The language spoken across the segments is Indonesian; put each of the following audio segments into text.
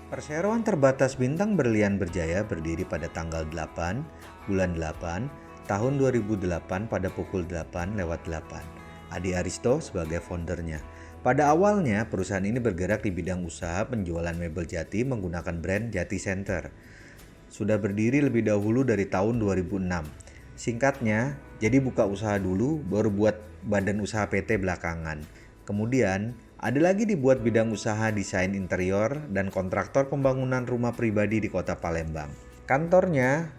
Perseroan terbatas Bintang Berlian Berjaya berdiri pada tanggal 8, bulan 8, tahun 2008 pada pukul 8:08. Adi Aristo sebagai foundernya. Pada awalnya, perusahaan ini bergerak di bidang usaha penjualan mebel jati menggunakan brand Jati Center. Sudah berdiri lebih dahulu dari tahun 2006. Singkatnya, jadi buka usaha dulu, baru buat badan usaha PT belakangan. Kemudian, ada lagi dibuat bidang usaha desain interior dan kontraktor pembangunan rumah pribadi di kota Palembang. Kantornya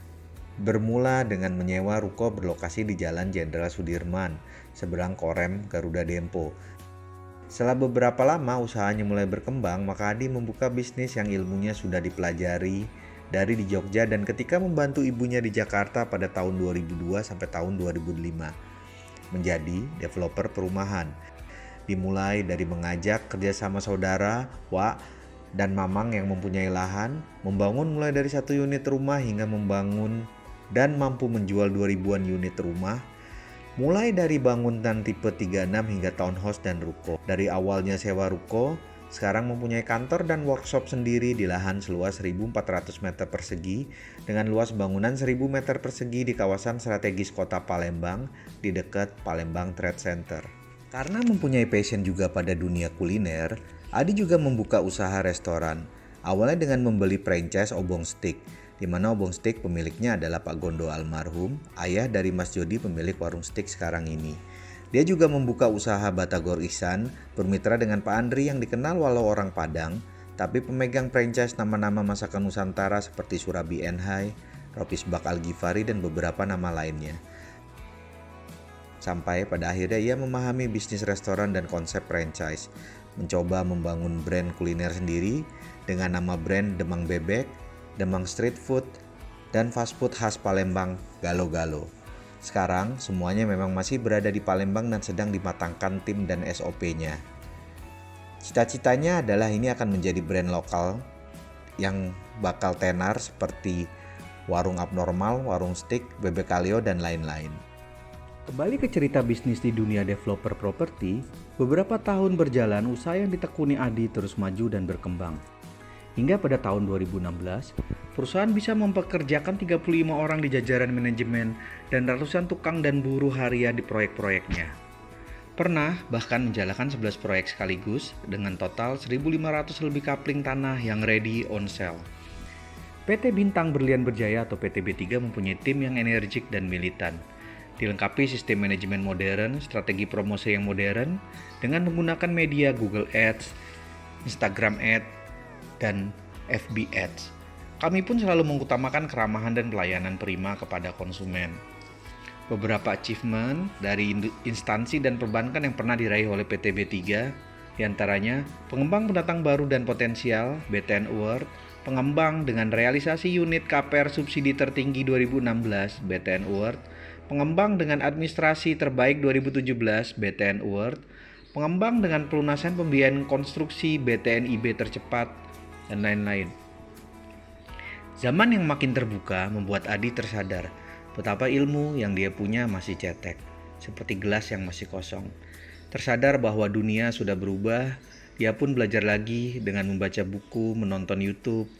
bermula dengan menyewa ruko berlokasi di Jalan Jenderal Sudirman, seberang Korem Garuda Dempo. Setelah beberapa lama usahanya mulai berkembang, maka Adi membuka bisnis yang ilmunya sudah dipelajari dari di Jogja dan ketika membantu ibunya di Jakarta pada tahun 2002 sampai tahun 2005 menjadi developer perumahan. Dimulai dari mengajak kerjasama saudara, Wak, dan Mamang yang mempunyai lahan, membangun mulai dari 1 unit rumah hingga membangun dan mampu menjual 2000-an unit rumah. Mulai dari bangunan tipe 36 hingga townhouse dan ruko. Dari awalnya sewa ruko, sekarang mempunyai kantor dan workshop sendiri di lahan seluas 1.400 meter persegi dengan luas bangunan 1.000 meter persegi di kawasan strategis kota Palembang di dekat Palembang Trade Center. Karena mempunyai passion juga pada dunia kuliner, Adi juga membuka usaha restoran. Awalnya dengan membeli franchise Obong Steak, di mana Obong Steak pemiliknya adalah Pak Gondo almarhum, ayah dari Mas Jody pemilik warung steak sekarang ini. Dia juga membuka usaha Batagor Ihsan, bermitra dengan Pak Andri yang dikenal walau orang Padang, tapi pemegang franchise nama-nama masakan Nusantara seperti Surabi Enhai, Ropis Bak Al-Ghifari dan beberapa nama lainnya. Sampai pada akhirnya ia memahami bisnis restoran dan konsep franchise, mencoba membangun brand kuliner sendiri dengan nama brand Demang Bebek, Demang Street Food, dan fast food khas Palembang, Galo Galo. Sekarang semuanya memang masih berada di Palembang dan sedang dimatangkan tim dan SOP-nya. Cita-citanya adalah ini akan menjadi brand lokal yang bakal tenar seperti warung abnormal, warung steak, bebek kaleo, dan lain-lain. Kembali ke cerita bisnis di dunia developer properti, beberapa tahun berjalan usaha yang ditekuni Adi terus maju dan berkembang. Hingga pada tahun 2016, perusahaan bisa mempekerjakan 35 orang di jajaran manajemen dan ratusan tukang dan buruh harian di proyek-proyeknya. Pernah bahkan menjalankan 11 proyek sekaligus dengan total 1.500 lebih kapling tanah yang ready on sale. PT Bintang Berlian Berjaya atau PT B3 mempunyai tim yang energik dan militan. Dilengkapi sistem manajemen modern, strategi promosi yang modern, dengan menggunakan media Google Ads, Instagram Ads, dan FB Ads. Kami pun selalu mengutamakan keramahan dan pelayanan prima kepada konsumen. Beberapa achievement dari instansi dan perbankan yang pernah diraih oleh PT B3, diantaranya pengembang pendatang baru dan potensial BTN Award, pengembang dengan realisasi unit KPR subsidi tertinggi 2016 BTN Award, pengembang dengan administrasi terbaik 2017 BTN Award, pengembang dengan pelunasan pembiayaan konstruksi BTN IB tercepat, dan lain-lain. Zaman yang makin terbuka membuat Adi tersadar betapa ilmu yang dia punya masih cetek, seperti gelas yang masih kosong. Tersadar bahwa dunia sudah berubah, dia pun belajar lagi dengan membaca buku, menonton YouTube,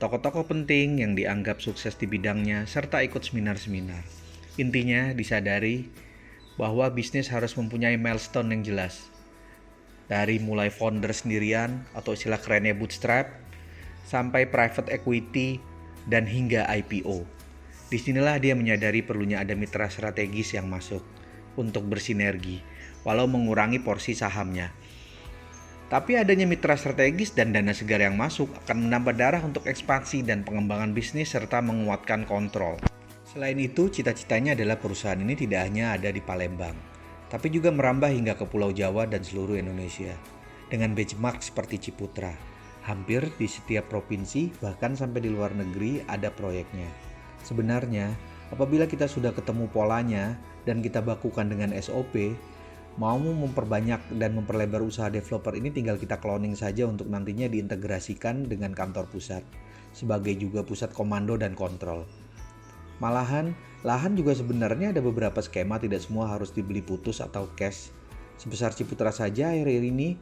tokoh-tokoh penting yang dianggap sukses di bidangnya, serta ikut seminar-seminar. Intinya disadari bahwa bisnis harus mempunyai milestone yang jelas. Dari mulai founder sendirian atau istilah kerennya bootstrap, sampai private equity dan hingga IPO. Disinilah dia menyadari perlunya ada mitra strategis yang masuk untuk bersinergi, walau mengurangi porsi sahamnya. Tapi adanya mitra strategis dan dana segar yang masuk akan menambah darah untuk ekspansi dan pengembangan bisnis serta menguatkan kontrol. Selain itu, cita-citanya adalah perusahaan ini tidak hanya ada di Palembang, tapi juga merambah hingga ke Pulau Jawa dan seluruh Indonesia. Dengan benchmark seperti Ciputra, hampir di setiap provinsi, bahkan sampai di luar negeri ada proyeknya. Sebenarnya, apabila kita sudah ketemu polanya dan kita bakukan dengan SOP, mau memperbanyak dan memperlebar usaha developer ini tinggal kita cloning saja untuk nantinya diintegrasikan dengan kantor pusat, sebagai juga pusat komando dan kontrol. Malahan, lahan juga sebenarnya ada beberapa skema, tidak semua harus dibeli putus atau cash. Sebesar Ciputra saja akhir-akhir ini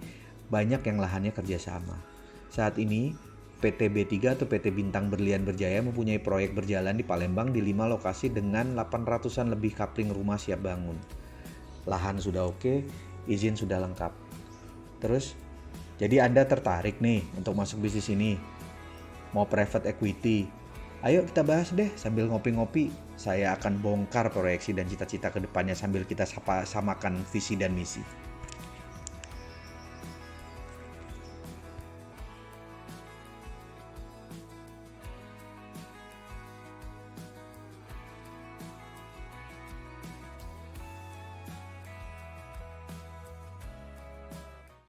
banyak yang lahannya kerjasama. Saat ini, PT B3 atau PT Bintang Berlian Berjaya mempunyai proyek berjalan di Palembang di 5 lokasi dengan 800-an lebih kapling rumah siap bangun. Lahan sudah oke, izin sudah lengkap. Terus, jadi Anda tertarik nih untuk masuk bisnis ini? Mau private equity? Ayo kita bahas deh sambil ngopi-ngopi. Saya akan bongkar proyeksi dan cita-cita ke depannya sambil kita samakan visi dan misi.